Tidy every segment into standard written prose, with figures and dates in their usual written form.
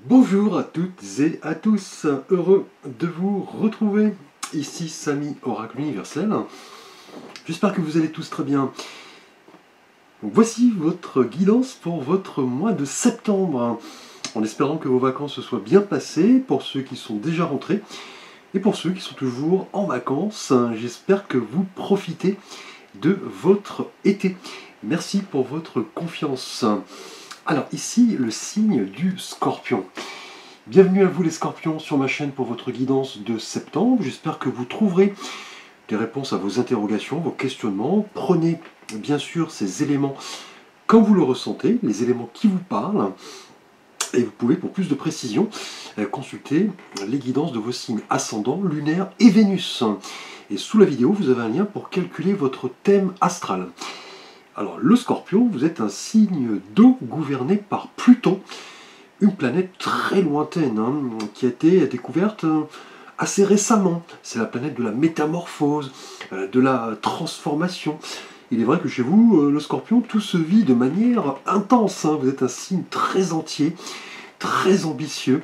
Bonjour à toutes et à tous, heureux de vous retrouver. Ici Samy, Oracle Universel. J'espère que vous allez tous très bien. Donc, voici votre guidance pour votre mois de septembre, en espérant que vos vacances se soient bien passées pour ceux qui sont déjà rentrés et pour ceux qui sont toujours en vacances. J'espère que vous profitez de votre été. Merci pour votre confiance. Alors ici, le signe du Scorpion. Bienvenue à vous les Scorpions sur ma chaîne pour votre guidance de septembre. J'espère que vous trouverez des réponses à vos interrogations, vos questionnements. Prenez bien sûr ces éléments comme vous le ressentez, les éléments qui vous parlent. Et vous pouvez, pour plus de précision, consulter les guidances de vos signes ascendants, lunaires et Vénus. Et sous la vidéo, vous avez un lien pour calculer votre thème astral. Alors, le Scorpion, vous êtes un signe d'eau gouverné par Pluton, une planète très lointaine, qui a été découverte assez récemment. C'est la planète de la métamorphose, de la transformation. Il est vrai que chez vous, le Scorpion, tout se vit de manière intense. Vous êtes un signe très entier, très ambitieux.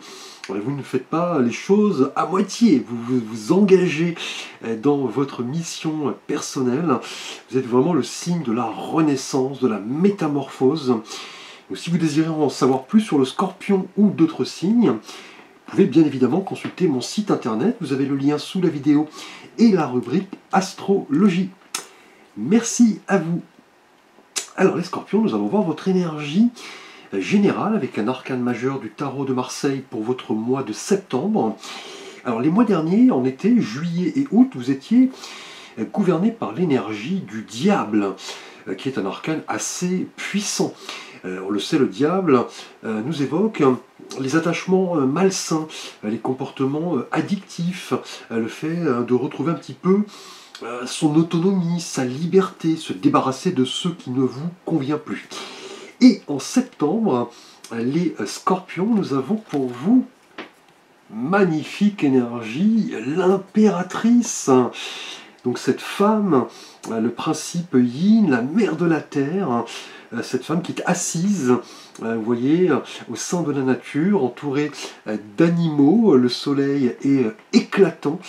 Vous ne faites pas les choses à moitié, vous vous engagez dans votre mission personnelle. Vous êtes vraiment le signe de la renaissance, de la métamorphose. Donc, si vous désirez en savoir plus sur le Scorpion ou d'autres signes, vous pouvez bien évidemment consulter mon site internet. Vous avez le lien sous la vidéo et la rubrique Astrologie. Merci à vous. Alors les Scorpions, nous allons voir votre énergie générale avec un arcane majeur du tarot de Marseille pour votre mois de septembre. Alors les mois derniers, en été, juillet et août, vous étiez gouverné par l'énergie du diable, qui est un arcane assez puissant. On le sait, le diable nous évoque les attachements malsains, les comportements addictifs, le fait de retrouver un petit peu son autonomie, sa liberté, se débarrasser de ce qui ne vous convient plus. Et en septembre, les Scorpions, nous avons pour vous magnifique énergie, l'impératrice. Donc cette femme, le principe yin, la mère de la terre, cette femme qui est assise, vous voyez, au sein de la nature, entourée d'animaux, le soleil est éclatant.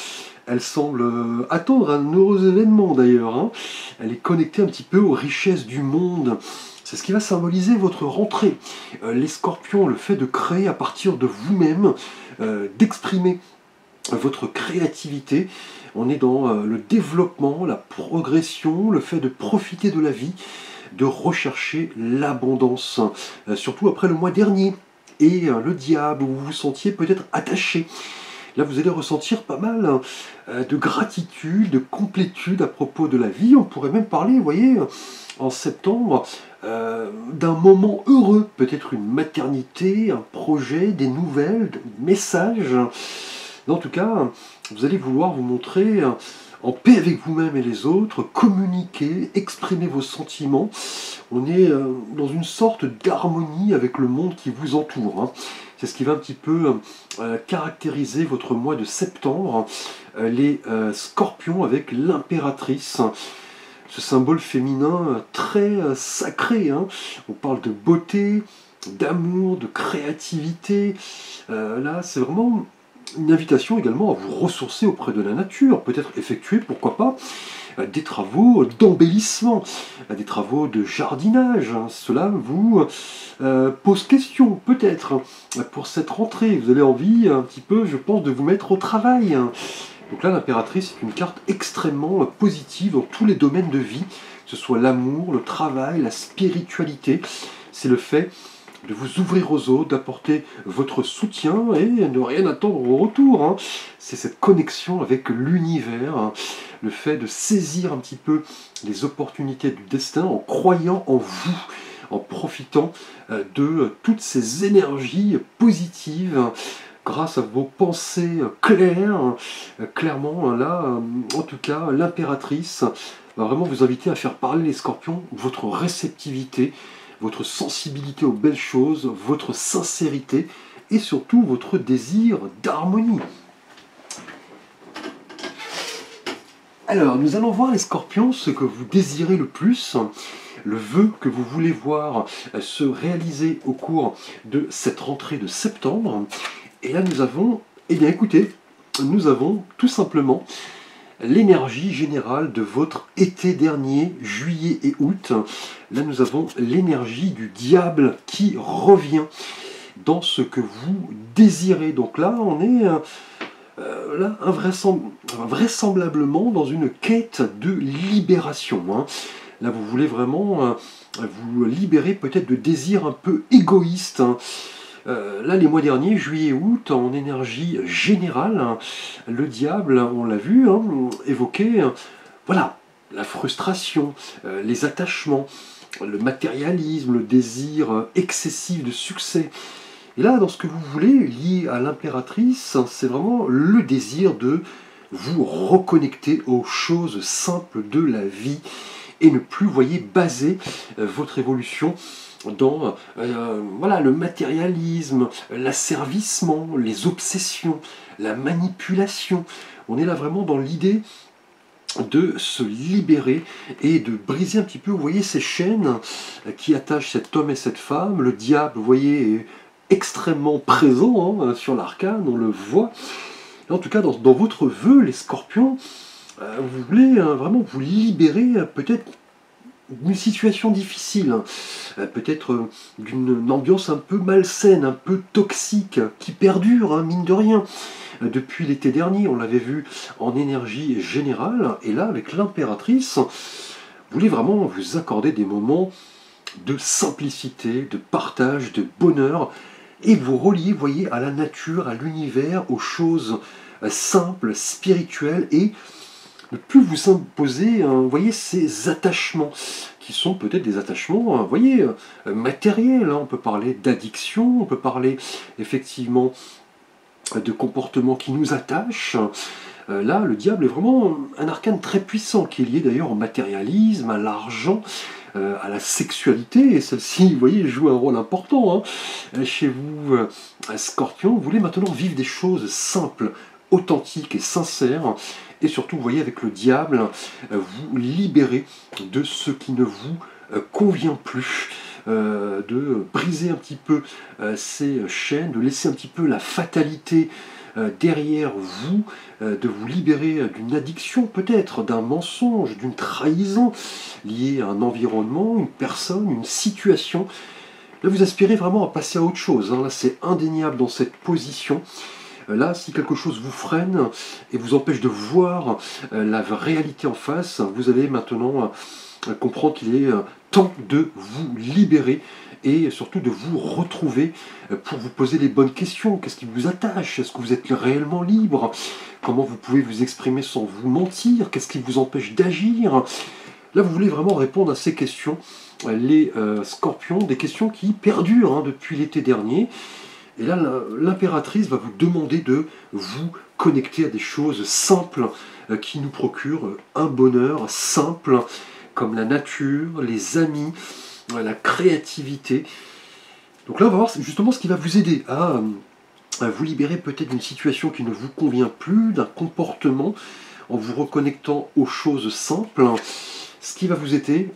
Elle semble attendre un heureux événement d'ailleurs. Elle est connectée un petit peu aux richesses du monde. C'est ce qui va symboliser votre rentrée. Les Scorpions, le fait de créer à partir de vous-même, d'exprimer votre créativité. On est dans le développement, la progression, le fait de profiter de la vie, de rechercher l'abondance. Surtout après le mois dernier et le diable, où vous vous sentiez peut-être attaché. Là, vous allez ressentir pas mal de gratitude, de complétude à propos de la vie. On pourrait même parler, vous voyez, en septembre, d'un moment heureux. Peut-être une maternité, un projet, des nouvelles, des messages. En tout cas, vous allez vouloir vous montrer en paix avec vous-même et les autres, communiquer, exprimer vos sentiments. On est dans une sorte d'harmonie avec le monde qui vous entoure. C'est ce qui va un petit peu caractériser votre mois de septembre. Les Scorpions avec l'impératrice. Ce symbole féminin très sacré. On parle de beauté, d'amour, de créativité. Là, c'est vraiment une invitation également à vous ressourcer auprès de la nature, peut-être effectuer, pourquoi pas, des travaux d'embellissement, des travaux de jardinage. Cela vous pose question, peut-être, pour cette rentrée. Vous avez envie, un petit peu, je pense, de vous mettre au travail. Donc là, l'impératrice est une carte extrêmement positive dans tous les domaines de vie, que ce soit l'amour, le travail, la spiritualité. C'est le fait de vous ouvrir aux autres, d'apporter votre soutien et ne rien attendre au retour. C'est cette connexion avec l'univers, le fait de saisir un petit peu les opportunités du destin en croyant en vous, en profitant de toutes ces énergies positives grâce à vos pensées claires. Clairement, là, en tout cas, l'impératrice va vraiment vous inviter à faire parler les Scorpions, votre réceptivité, votre sensibilité aux belles choses, votre sincérité et surtout votre désir d'harmonie. Alors, nous allons voir les Scorpions, ce que vous désirez le plus le vœu que vous voulez voir se réaliser au cours de cette rentrée de septembre. Et là nous avons, eh bien écoutez, nous avons tout simplement l'énergie générale de votre été dernier, juillet et août. Là nous avons l'énergie du diable qui revient dans ce que vous désirez. Donc là on est là vraisemblablement dans une quête de libération. Là vous voulez vraiment vous libérer peut-être de désirs un peu égoïstes. Là, les mois derniers, juillet et août, en énergie générale, le diable, on l'a vu, évoquait voilà, la frustration, les attachements, le matérialisme, le désir excessif de succès. Et là, dans ce que vous voulez, lié à l'impératrice, c'est vraiment le désir de vous reconnecter aux choses simples de la vie et ne plus, voyez, baser votre évolution dans voilà, le matérialisme, l'asservissement, les obsessions, la manipulation. On est là vraiment dans l'idée de se libérer et de briser un petit peu, vous voyez, ces chaînes qui attachent cet homme et cette femme. Le diable, vous voyez, est extrêmement présent sur l'arcane, on le voit. Et en tout cas, dans votre vœu, les scorpions, vous voulez vraiment vous libérer peut-être d'une situation difficile, peut-être d'une ambiance un peu malsaine, un peu toxique, qui perdure, mine de rien, depuis l'été dernier. On l'avait vu en énergie générale, et là, avec l'impératrice, vous voulez vraiment vous accorder des moments de simplicité, de partage, de bonheur, et vous relier, voyez, à la nature, à l'univers, aux choses simples, spirituelles, et ne plus vous imposer, voyez, ces attachements, qui sont peut-être des attachements, voyez, matériels. On peut parler d'addiction, on peut parler effectivement de comportements qui nous attachent. Là, le diable est vraiment un arcane très puissant, qui est lié d'ailleurs au matérialisme, à l'argent, à la sexualité, et celle-ci, vous voyez, joue un rôle important. Chez vous, Scorpion, vous voulez maintenant vivre des choses simples, authentiques et sincères, et surtout, vous voyez, avec le diable, vous libérer de ce qui ne vous convient plus, de briser un petit peu ces chaînes, de laisser un petit peu la fatalité derrière vous, de vous libérer d'une addiction peut-être, d'un mensonge, d'une trahison liée à un environnement, une personne, une situation. Là, vous aspirez vraiment à passer à autre chose. Là, c'est indéniable dans cette position. Là, si quelque chose vous freine et vous empêche de voir la réalité en face, vous allez maintenant comprendre qu'il est temps de vous libérer et surtout de vous retrouver pour vous poser les bonnes questions. Qu'est-ce qui vous attache? Est-ce que vous êtes réellement libre? Comment vous pouvez vous exprimer sans vous mentir? Qu'est-ce qui vous empêche d'agir? Là, vous voulez vraiment répondre à ces questions, les scorpions, des questions qui perdurent depuis l'été dernier. Et là, l'impératrice va vous demander de vous connecter à des choses simples qui nous procurent un bonheur simple, comme la nature, les amis, la créativité. Donc là, on va voir justement ce qui va vous aider à vous libérer peut-être d'une situation qui ne vous convient plus, d'un comportement, en vous reconnectant aux choses simples. Ce qui va vous aider,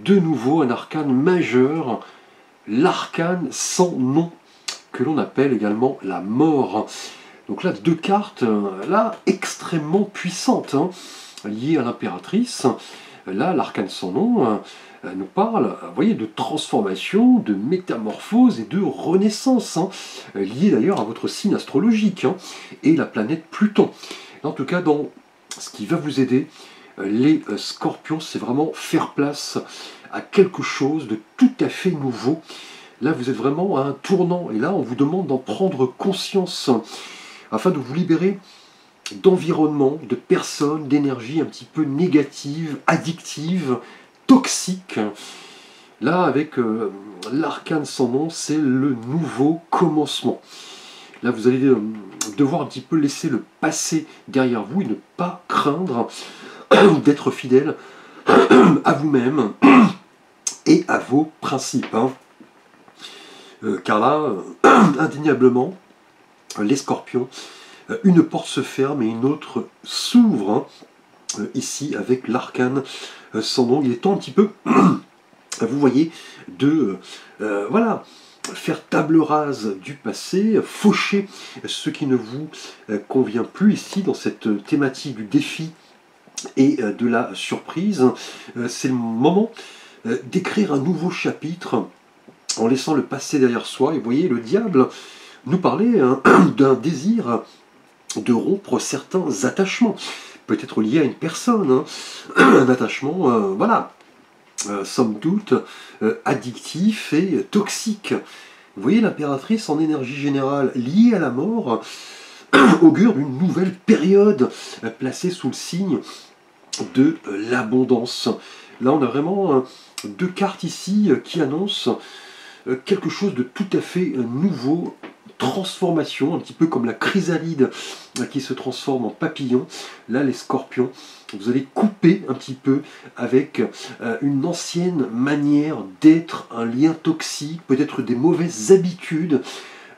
de nouveau, un arcane majeur, l'arcane sans nom, que l'on appelle également la mort. Donc là, deux cartes là extrêmement puissantes, liées à l'impératrice. Là, l'arcane sans nom nous parle, vous voyez, de transformation, de métamorphose et de renaissance, liée d'ailleurs à votre signe astrologique et la planète Pluton. En tout cas, dans ce qui va vous aider, les scorpions, c'est vraiment faire place à quelque chose de tout à fait nouveau. Là, vous êtes vraiment à un tournant, et là, on vous demande d'en prendre conscience, afin de vous libérer d'environnements, de personnes, d'énergie un petit peu négative, addictive, toxique. Là, avec l'arcane sans nom, c'est le nouveau commencement. Là, vous allez devoir un petit peu laisser le passé derrière vous et ne pas craindre d'être fidèle à vous-même et à vos principes. Car là, indéniablement, les scorpions, une porte se ferme et une autre s'ouvre, ici avec l'arcane sans nom. Il est temps un petit peu vous voyez, de voilà, faire table rase du passé, faucher ce qui ne vous convient plus ici dans cette thématique du défi et de la surprise. C'est le moment d'écrire un nouveau chapitre en laissant le passé derrière soi. Et vous voyez, le diable nous parlait d'un désir de rompre certains attachements, peut-être liés à une personne, hein. Un attachement, voilà, somme toute, addictif et toxique. Vous voyez, l'impératrice en énergie générale liée à la mort augure d'une nouvelle période placée sous le signe de l'abondance. Là, on a vraiment deux cartes ici qui annoncent quelque chose de tout à fait nouveau, transformation, un petit peu comme la chrysalide qui se transforme en papillon. Là, les scorpions, vous allez couper un petit peu avec une ancienne manière d'être, un lien toxique, peut-être des mauvaises habitudes,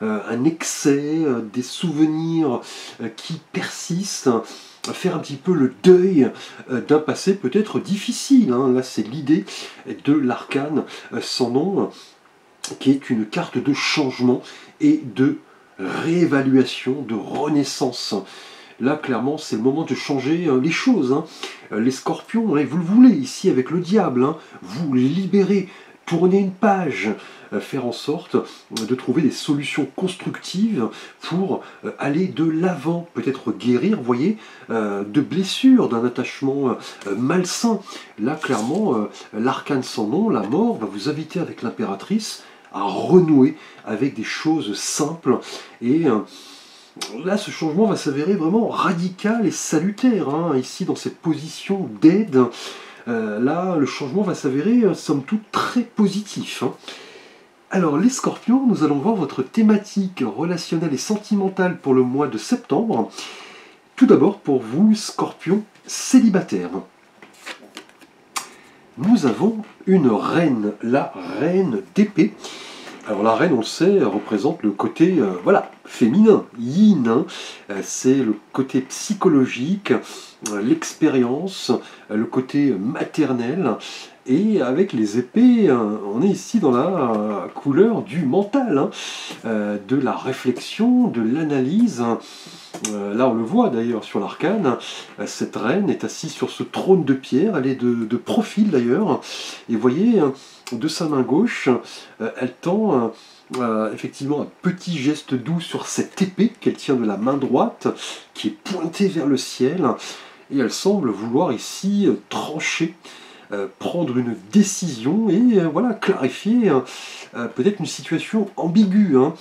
un excès, des souvenirs qui persistent, faire un petit peu le deuil d'un passé peut-être difficile, hein. Là, c'est l'idée de l'arcane sans nom, qui est une carte de changement et de réévaluation, de renaissance. Là, clairement, c'est le moment de changer les choses, hein. Les scorpions, vous le voulez ici avec le diable, hein. Vous libérer, tourner une page, faire en sorte de trouver des solutions constructives pour aller de l'avant, peut-être guérir, vous voyez, de blessures, d'un attachement malsain. Là, clairement, l'arcane sans nom, la mort, va vous inviter avec l'impératrice à renouer avec des choses simples. Et là, ce changement va s'avérer vraiment radical et salutaire, hein, ici, dans cette position d'aide. Là, le changement va s'avérer, somme toute, très positif, hein. Alors, les scorpions, nous allons voir votre thématique relationnelle et sentimentale pour le mois de septembre. Tout d'abord, pour vous, scorpions célibataires. Nous avons une reine, la reine d'épée. Alors la reine, on le sait, représente le côté voilà, féminin, yin, hein. C'est le côté psychologique, l'expérience, le côté maternel. Et avec les épées, on est ici dans la couleur du mental, hein, de la réflexion, de l'analyse. Là, on le voit d'ailleurs sur l'arcane, cette reine est assise sur ce trône de pierre, elle est de profil d'ailleurs, et vous voyez, de sa main gauche, elle tend effectivement un petit geste doux sur cette épée qu'elle tient de la main droite, qui est pointée vers le ciel, et elle semble vouloir ici trancher, prendre une décision et voilà, clarifier peut-être une situation ambiguë, hein.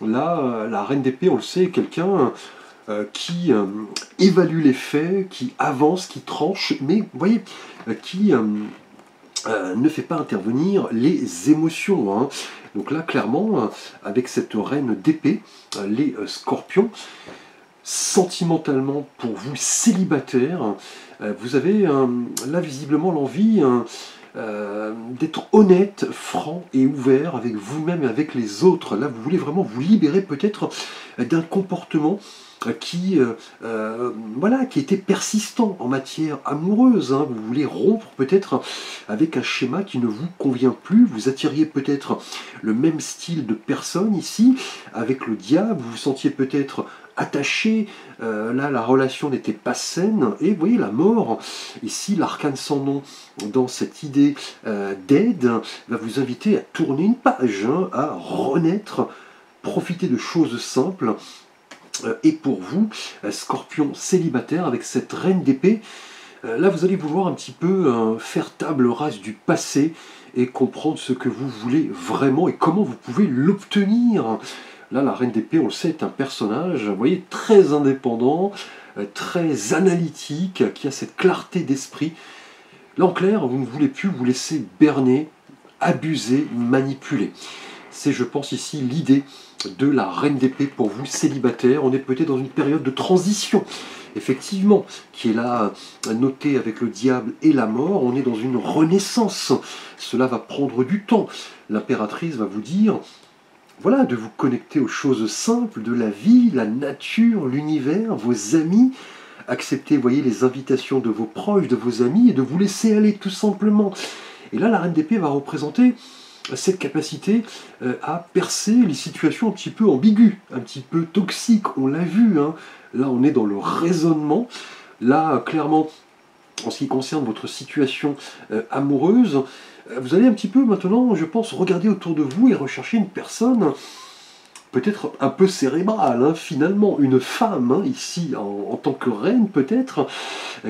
Là, la reine d'épée, on le sait, est quelqu'un qui évalue les faits, qui avance, qui tranche, mais vous voyez, qui ne fait pas intervenir les émotions, hein. Donc là, clairement, avec cette reine d'épée, les scorpions, sentimentalement, pour vous célibataires, vous avez là visiblement l'envie d'être honnête, franc et ouvert avec vous-même et avec les autres. Là, vous voulez vraiment vous libérer peut-être d'un comportement qui voilà, qui était persistant en matière amoureuse, hein. Vous voulez rompre peut-être avec un schéma qui ne vous convient plus. Vous attiriez peut-être le même style de personne ici avec le diable. Vous vous sentiez peut-être attaché. Là, la relation n'était pas saine. Et vous voyez la mort ici, l'arcane sans nom, dans cette idée d'aide, va vous inviter à tourner une page, hein, à renaître, profiter de choses simples. Et pour vous, scorpion célibataire, avec cette reine d'épée, là vous allez vouloir un petit peu faire table rase du passé et comprendre ce que vous voulez vraiment et comment vous pouvez l'obtenir. Là, la reine d'épée, on le sait, est un personnage, vous voyez, très indépendant, très analytique, qui a cette clarté d'esprit. Là, en clair, vous ne voulez plus vous laisser berner, abuser, manipuler. C'est, je pense, ici l'idée de la reine d'épée pour vous, célibataire. On est peut-être dans une période de transition, effectivement, qui est là notée avec le diable et la mort. On est dans une renaissance. Cela va prendre du temps. L'impératrice va vous dire, voilà, de vous connecter aux choses simples de la vie, la nature, l'univers, vos amis. Accepter, voyez, les invitations de vos proches, de vos amis, et de vous laisser aller tout simplement. Et là, la reine d'épée va représenter cette capacité à percer les situations un petit peu ambiguës, un petit peu toxiques, on l'a vu, hein. Là on est dans le raisonnement, là clairement en ce qui concerne votre situation amoureuse, vous allez un petit peu maintenant, je pense, regarder autour de vous et rechercher une personne peut-être un peu cérébrale, hein, finalement, une femme, hein, ici, en tant que reine peut-être,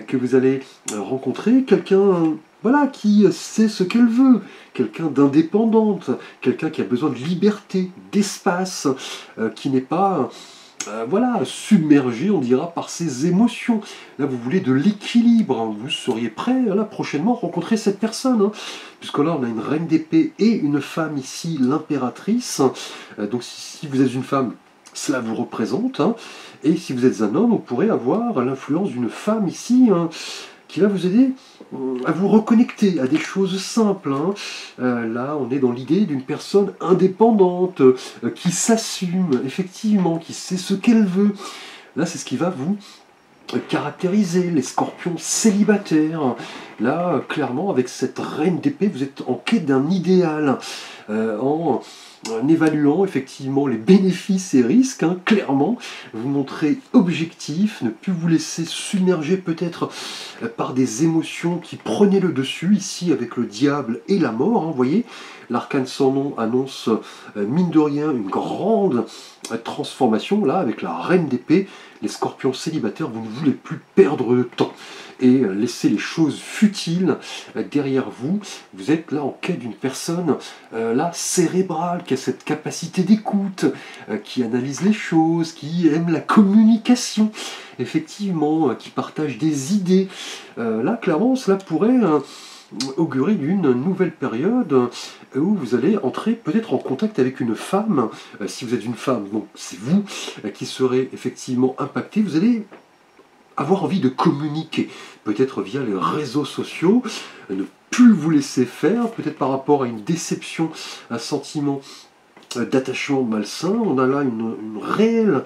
que vous allez rencontrer, quelqu'un voilà, qui sait ce qu'elle veut, quelqu'un d'indépendante, quelqu'un qui a besoin de liberté, d'espace, qui n'est pas voilà, submergé, on dira, par ses émotions. Là, vous voulez de l'équilibre, hein. Vous seriez prêt, là, prochainement, à rencontrer cette personne, hein. Puisque là, on a une reine d'épée et une femme ici, l'impératrice. Donc, si vous êtes une femme, cela vous représente, hein. Et si vous êtes un homme, vous pourrez avoir l'influence d'une femme ici, hein, qui va vous aider à vous reconnecter à des choses simples, hein. Là, on est dans l'idée d'une personne indépendante, qui s'assume, effectivement, qui sait ce qu'elle veut. Là, c'est ce qui va vous caractériser, les scorpions célibataires. Là, clairement, avec cette reine d'épée, vous êtes en quête d'un idéal, en évaluant effectivement les bénéfices et risques, hein, clairement, vous montrez objectif, ne plus vous laisser submerger peut-être par des émotions qui prenaient le dessus, ici avec le diable et la mort, hein, vous voyez, l'arcane sans nom annonce, mine de rien, une grande transformation, là, avec la reine d'épée, les scorpions célibataires, vous ne voulez plus perdre de temps et laisser les choses futiles derrière vous. Vous êtes là en quête d'une personne là cérébrale, qui a cette capacité d'écoute, qui analyse les choses, qui aime la communication, effectivement, qui partage des idées. Là, clairement, cela pourrait augurer d'une nouvelle période où vous allez entrer peut-être en contact avec une femme. Si vous êtes une femme, donc c'est vous qui serez effectivement impacté. Vous allez avoir envie de communiquer, peut-être via les réseaux sociaux, ne plus vous laisser faire, peut-être par rapport à une déception, un sentiment d'attachement malsain. On a là une réelle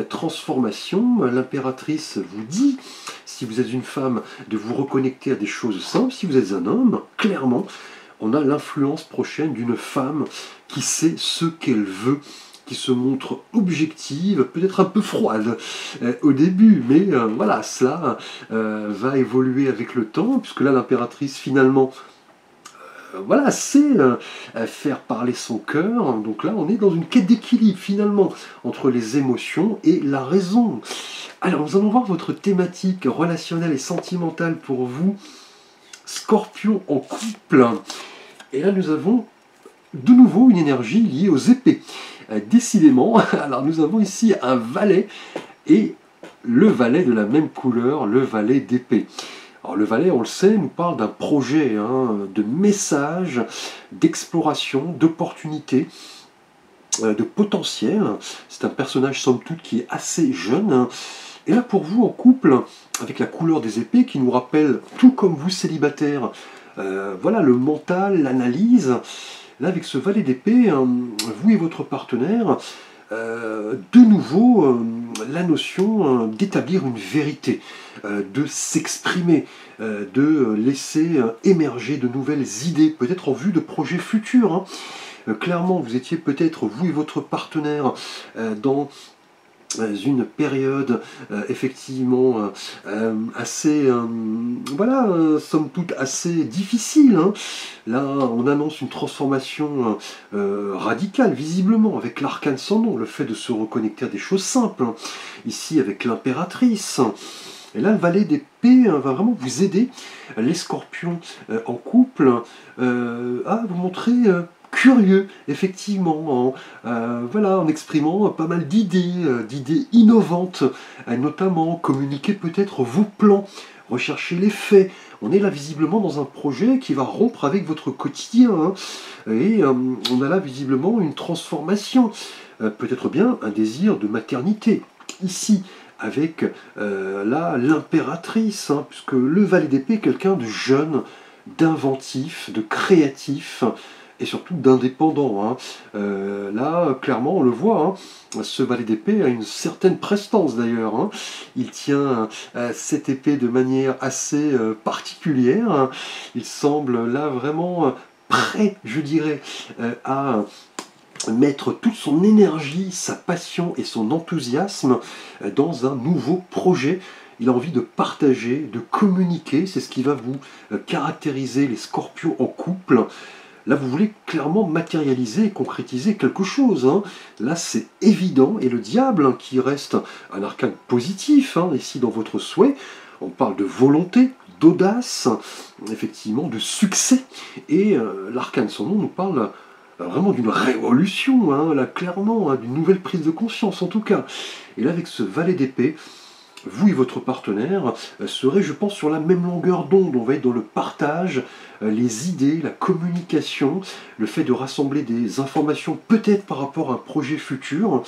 transformation. L'impératrice vous dit, si vous êtes une femme, de vous reconnecter à des choses simples. Si vous êtes un homme, clairement, on a l'influence prochaine d'une femme qui sait ce qu'elle veut, qui se montre objective, peut-être un peu froide au début, mais voilà, cela va évoluer avec le temps, puisque là, l'impératrice, finalement, voilà, sait faire parler son cœur. Donc là, on est dans une quête d'équilibre, finalement, entre les émotions et la raison. Alors, nous allons voir votre thématique relationnelle et sentimentale pour vous, Scorpion en couple. Et là, nous avons de nouveau une énergie liée aux épées. Décidément, alors nous avons ici un valet et le valet de la même couleur, le valet d'épée. Alors le valet, on le sait, nous parle d'un projet, hein, de message, d'exploration, d'opportunité, de potentiel. C'est un personnage somme toute qui est assez jeune, hein. Et là pour vous en couple, avec la couleur des épées qui nous rappelle, tout comme vous célibataire, voilà le mental, l'analyse. Là, avec ce valet d'épée, vous et votre partenaire, de nouveau, la notion d'établir une vérité, de s'exprimer, de laisser émerger de nouvelles idées, peut-être en vue de projets futurs, hein. Clairement, vous étiez peut-être, vous et votre partenaire, dans une période effectivement assez, voilà, somme toute assez difficile, hein. Là, on annonce une transformation radicale, visiblement, avec l'arcane sans nom, le fait de se reconnecter à des choses simples, hein. Ici, avec l'impératrice. Et là, le valet d'épée va vraiment vous aider, les scorpions en couple, à vous montrer curieux, effectivement, voilà, en exprimant pas mal d'idées innovantes, notamment communiquer peut-être vos plans, rechercher les faits. On est là visiblement dans un projet qui va rompre avec votre quotidien, hein, et on a là visiblement une transformation, peut-être bien un désir de maternité. Ici, avec là l'impératrice, hein, puisque le valet d'épée est quelqu'un de jeune, d'inventif, de créatif, et surtout d'indépendant, hein. Là, clairement, on le voit, hein, ce valet d'épée a une certaine prestance d'ailleurs, hein. Il tient cette épée de manière assez particulière, hein. Il semble là vraiment prêt, je dirais, à mettre toute son énergie, sa passion et son enthousiasme dans un nouveau projet. Il a envie de partager, de communiquer, c'est ce qui va vous caractériser les scorpions en couple. Là, vous voulez clairement matérialiser et concrétiser quelque chose, hein. Là, c'est évident. Et le diable, hein, qui reste un arcane positif, hein, ici dans votre souhait, on parle de volonté, d'audace, effectivement, de succès. Et l'arcane sans nom nous parle vraiment d'une révolution, hein, là, clairement, hein, d'une nouvelle prise de conscience, en tout cas. Et là, avec ce valet d'épée, vous et votre partenaire serez, je pense, sur la même longueur d'onde. On va être dans le partage, les idées, la communication, le fait de rassembler des informations peut-être par rapport à un projet futur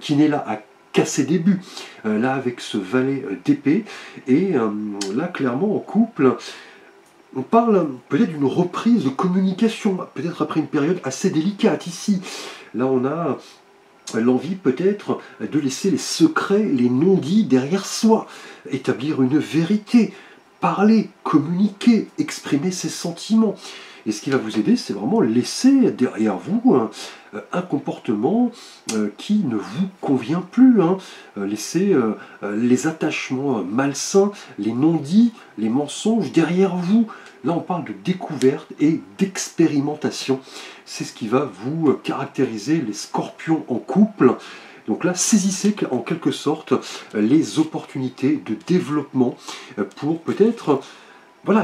qui n'est là qu'à ses débuts. Là, avec ce valet d'épée, et là, clairement, en couple, on parle peut-être d'une reprise de communication, peut-être après une période assez délicate ici. Là, on a l'envie peut-être de laisser les secrets, les non-dits derrière soi, établir une vérité, parler, communiquer, exprimer ses sentiments. Et ce qui va vous aider, c'est vraiment laisser derrière vous un comportement qui ne vous convient plus, hein. Laisser les attachements malsains, les non-dits, les mensonges derrière vous. Là, on parle de découverte et d'expérimentation. C'est ce qui va vous caractériser les scorpions en couple. Donc là, saisissez en quelque sorte les opportunités de développement pour peut-être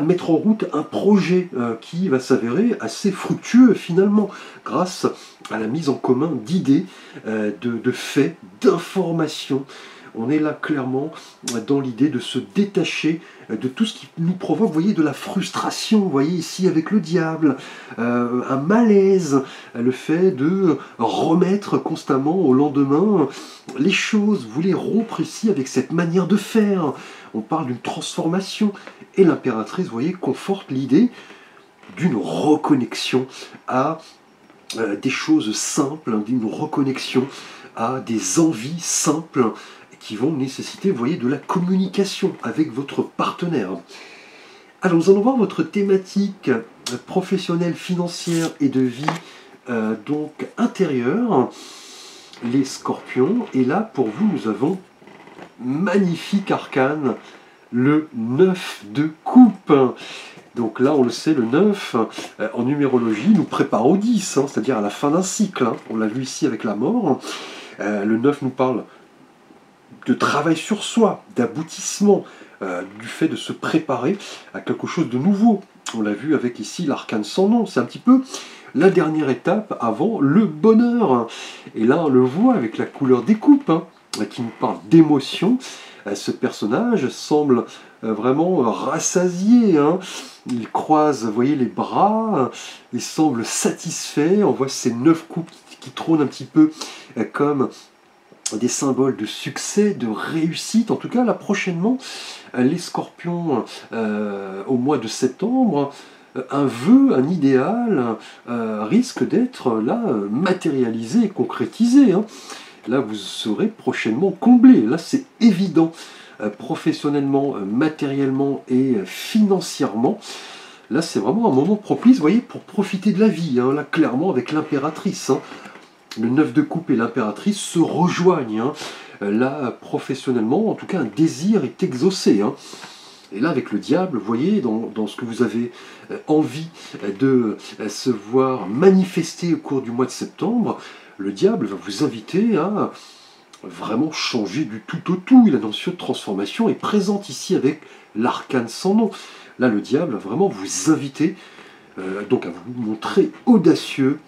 mettre en route un projet qui va s'avérer assez fructueux finalement, grâce à la mise en commun d'idées, de faits, d'informations. On est là clairement dans l'idée de se détacher de tout ce qui nous provoque, vous voyez, de la frustration, vous voyez ici avec le diable, un malaise, le fait de remettre constamment au lendemain les choses. Vous voulez rompre ici avec cette manière de faire. On parle d'une transformation, et l'impératrice, vous voyez, conforte l'idée d'une reconnexion à des choses simples, d'une reconnexion à des envies simples qui vont nécessiter, vous voyez, de la communication avec votre partenaire. Alors, nous allons voir votre thématique professionnelle, financière et de vie donc intérieure, les scorpions. Et là, pour vous, nous avons magnifique arcane, le 9 de coupe. Donc là, on le sait, le 9, en numérologie, nous prépare au 10, hein, c'est-à-dire à la fin d'un cycle, hein. On l'a vu ici avec la mort. Le 9 nous parle de travail sur soi, d'aboutissement, du fait de se préparer à quelque chose de nouveau. On l'a vu avec ici l'arcane sans nom, c'est un petit peu la dernière étape avant le bonheur. Et là, on le voit avec la couleur des coupes, hein, qui nous parle d'émotion. Ce personnage semble vraiment rassasié, hein. Il croise, vous voyez, les bras, il semble satisfait. On voit ces 9 coupes qui trônent un petit peu comme des symboles de succès, de réussite. En tout cas, là, prochainement, les scorpions, au mois de septembre, un vœu, un idéal, risque d'être là matérialisé et concrétisé, hein. Là, vous serez prochainement comblé. Là, c'est évident, professionnellement, matériellement et financièrement. Là, c'est vraiment un moment propice, vous voyez, pour profiter de la vie, hein. Là, clairement, avec l'impératrice, hein. Le 9 de coupe et l'impératrice se rejoignent, hein. Là, professionnellement, en tout cas, un désir est exaucé, hein. Et là, avec le diable, vous voyez, dans ce que vous avez envie de se voir manifester au cours du mois de septembre, le diable va vous inviter à vraiment changer du tout au tout. La notion de transformation est présente ici avec l'arcane sans nom. Là, le diable va vraiment vous inviter donc à vous montrer audacieux,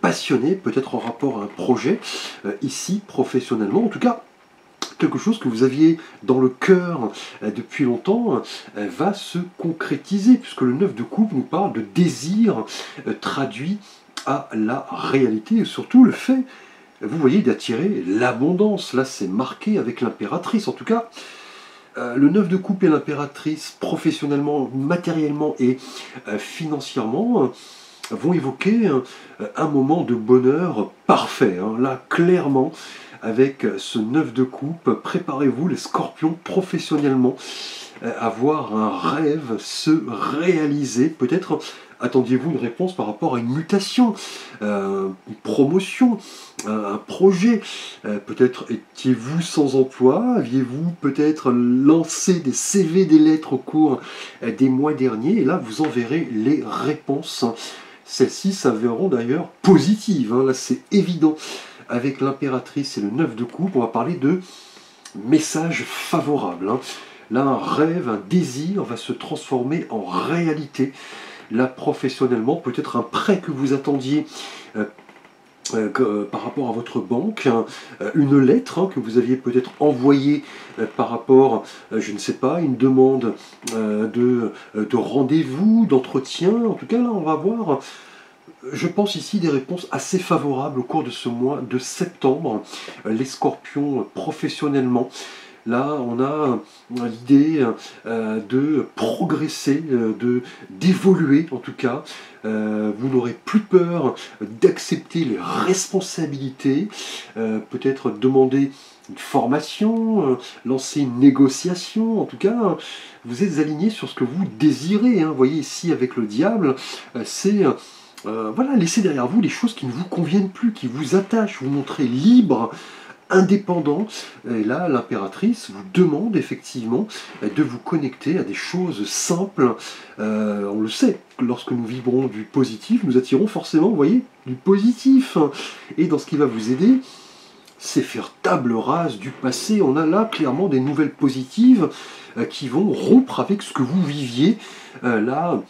passionné, peut-être en rapport à un projet, ici, professionnellement. En tout cas, quelque chose que vous aviez dans le cœur depuis longtemps va se concrétiser, puisque le 9 de coupe nous parle de désir traduit à la réalité, et surtout le fait, vous voyez, d'attirer l'abondance. Là, c'est marqué avec l'impératrice. En tout cas, le 9 de coupe et l'impératrice, professionnellement, matériellement et financièrement, vont évoquer un moment de bonheur parfait. Hein. Là, clairement, avec ce 9 de coupe, préparez-vous les scorpions professionnellement à voir un rêve se réaliser. Peut-être attendiez-vous une réponse par rapport à une mutation, une promotion, un projet. Peut-être étiez-vous sans emploi, aviez-vous peut-être lancé des CV, des lettres au cours des mois derniers, et là vous enverrez les réponses. Celles-ci s'avéreront d'ailleurs positives, hein. Là c'est évident. Avec l'impératrice et le 9 de coupe, on va parler de messages favorables. Hein. Là, un rêve, un désir va se transformer en réalité. Là, professionnellement, peut-être un prêt que vous attendiez par rapport à votre banque, hein, une lettre hein, que vous aviez peut-être envoyée par rapport, je ne sais pas, une demande de rendez-vous, d'entretien. En tout cas, là, on va voir, je pense ici, des réponses assez favorables au cours de ce mois de septembre. Les scorpions, professionnellement, là, on a l'idée de progresser, d'évoluer en tout cas. Vous n'aurez plus peur d'accepter les responsabilités, peut-être demander une formation, lancer une négociation. En tout cas, vous êtes aligné sur ce que vous désirez. Hein. Vous voyez ici avec le diable, c'est... voilà, laissez derrière vous les choses qui ne vous conviennent plus, qui vous attachent, vous montrez libre, indépendant. Et là, l'impératrice vous demande effectivement de vous connecter à des choses simples. On le sait, lorsque nous vibrons du positif, nous attirons forcément, vous voyez, du positif. Et dans ce qui va vous aider, c'est faire table rase du passé. On a là clairement des nouvelles positives qui vont rompre avec ce que vous viviez là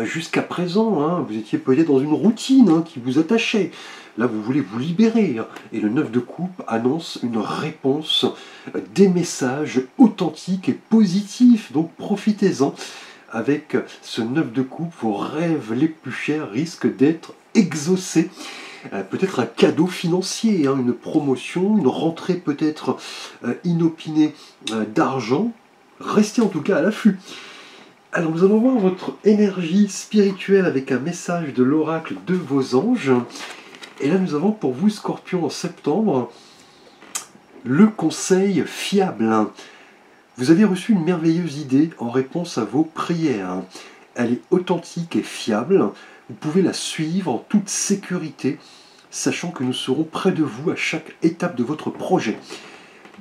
jusqu'à présent. Hein. Vous étiez peut-être dans une routine hein, qui vous attachait. Là, vous voulez vous libérer. Et le 9 de coupe annonce une réponse, des messages authentiques et positifs. Donc profitez-en. Avec ce 9 de coupe, vos rêves les plus chers risquent d'être exaucés. Peut-être un cadeau financier, hein, une promotion, une rentrée peut-être inopinée d'argent. Restez en tout cas à l'affût. Alors nous allons voir votre énergie spirituelle avec un message de l'oracle de vos anges. Et là, nous avons pour vous, Scorpion, en septembre, le conseil fiable. Vous avez reçu une merveilleuse idée en réponse à vos prières. Elle est authentique et fiable. Vous pouvez la suivre en toute sécurité, sachant que nous serons près de vous à chaque étape de votre projet.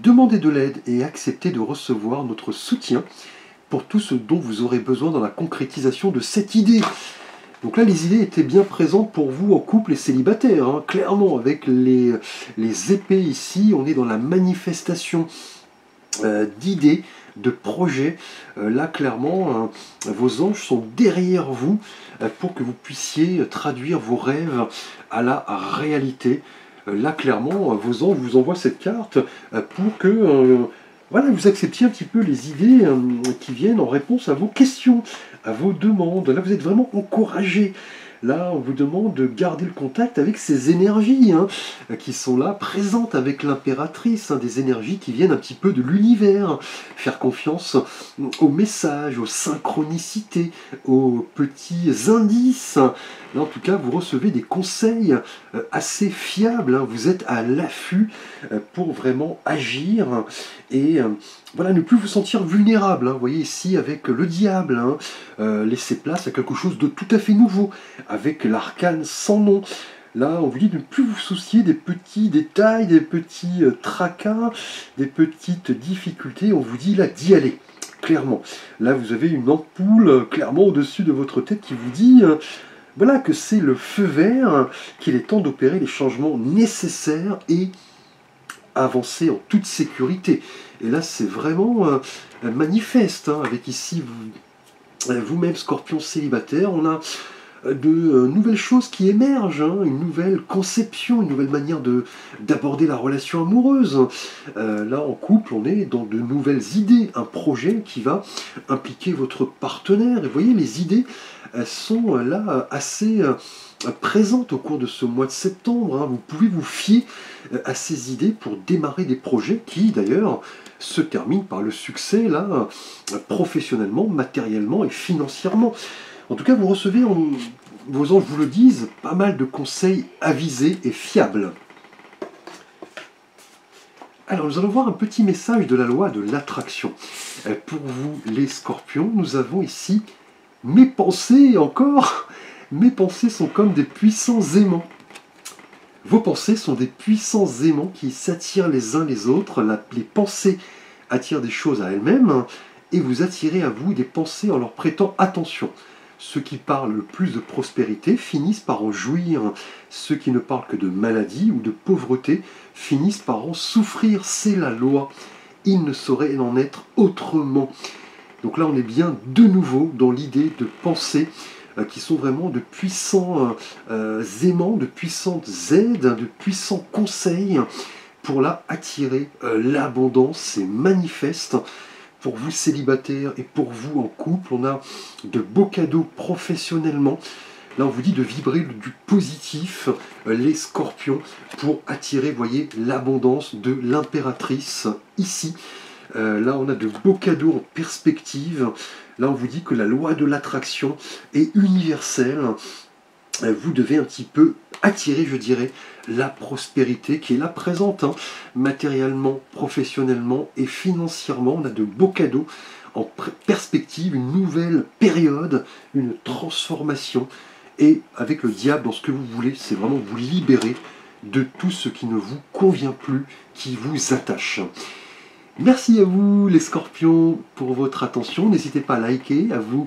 Demandez de l'aide et acceptez de recevoir notre soutien pour tout ce dont vous aurez besoin dans la concrétisation de cette idée. Donc là, les idées étaient bien présentes pour vous en couple et célibataire. Hein. Clairement, avec les épées ici, on est dans la manifestation d'idées, de projets. Là, clairement, vos anges sont derrière vous pour que vous puissiez traduire vos rêves à la réalité. Là, clairement, vos anges vous envoient cette carte pour que... voilà, vous acceptiez un petit peu les idées qui viennent en réponse à vos questions, à vos demandes. Là, vous êtes vraiment encouragé. Là, on vous demande de garder le contact avec ces énergies hein, qui sont là, présentes avec l'impératrice, hein, des énergies qui viennent un petit peu de l'univers. Faire confiance aux messages, aux synchronicités, aux petits indices. Là, en tout cas, vous recevez des conseils assez fiables. Hein. Vous êtes à l'affût pour vraiment agir et voilà, ne plus vous sentir vulnérable. Hein. Vous voyez ici avec le diable, hein, laissez place à quelque chose de tout à fait nouveau, avec l'arcane sans nom. Là, on vous dit de ne plus vous soucier des petits détails, des petits tracas, des petites difficultés. On vous dit là d'y aller, clairement. Là, vous avez une ampoule clairement au-dessus de votre tête qui vous dit... voilà que c'est le feu vert, qu'il est temps d'opérer les changements nécessaires et avancer en toute sécurité. Et là, c'est vraiment manifeste, hein, avec ici vous-même, Scorpion célibataire, on a de nouvelles choses qui émergent, hein, une nouvelle conception, une nouvelle manière d'aborder la relation amoureuse. Là, en couple, on est dans de nouvelles idées, un projet qui va impliquer votre partenaire. Et vous voyez, les idées, elles sont là assez présentes au cours de ce mois de septembre. Hein. Vous pouvez vous fier à ces idées pour démarrer des projets qui, d'ailleurs, se terminent par le succès, là, professionnellement, matériellement et financièrement. En tout cas, vous recevez vos anges vous le disent, pas mal de conseils avisés et fiables. Alors, nous allons voir un petit message de la loi de l'attraction. Pour vous, les scorpions, nous avons ici mes pensées encore. Mes pensées sont comme des puissants aimants. Vos pensées sont des puissants aimants qui s'attirent les uns les autres. Les pensées attirent des choses à elles-mêmes et vous attirez à vous des pensées en leur prêtant attention. Ceux qui parlent le plus de prospérité finissent par en jouir. Ceux qui ne parlent que de maladie ou de pauvreté finissent par en souffrir. C'est la loi. Il ne saurait en être autrement. Donc là, on est bien de nouveau dans l'idée de pensées qui sont vraiment de puissants aimants, de puissantes aides, de puissants conseils pour là attirer l'abondance. C'est manifeste. Pour vous célibataires et pour vous en couple, on a de beaux cadeaux professionnellement. Là, on vous dit de vibrer du positif, les scorpions, pour attirer, voyez, l'abondance de l'impératrice ici. Là, on a de beaux cadeaux en perspective. Là, on vous dit que la loi de l'attraction est universelle. Vous devez un petit peu attirer, je dirais, la prospérité qui est là présente, matériellement, professionnellement et financièrement. On a de beaux cadeaux en perspective, une nouvelle période, une transformation. Et avec le diable, dans ce que vous voulez, c'est vraiment vous libérer de tout ce qui ne vous convient plus, qui vous attache. Merci à vous les scorpions pour votre attention. N'hésitez pas à liker, à vous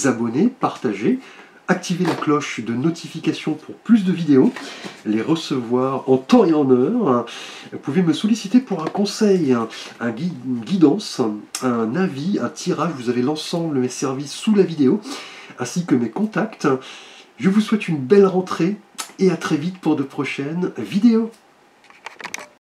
abonner, partager. Activez la cloche de notification pour plus de vidéos, les recevoir en temps et en heure. Vous pouvez me solliciter pour un conseil, une guidance, un avis, un tirage. Vous avez l'ensemble de mes services sous la vidéo, ainsi que mes contacts. Je vous souhaite une belle rentrée et à très vite pour de prochaines vidéos.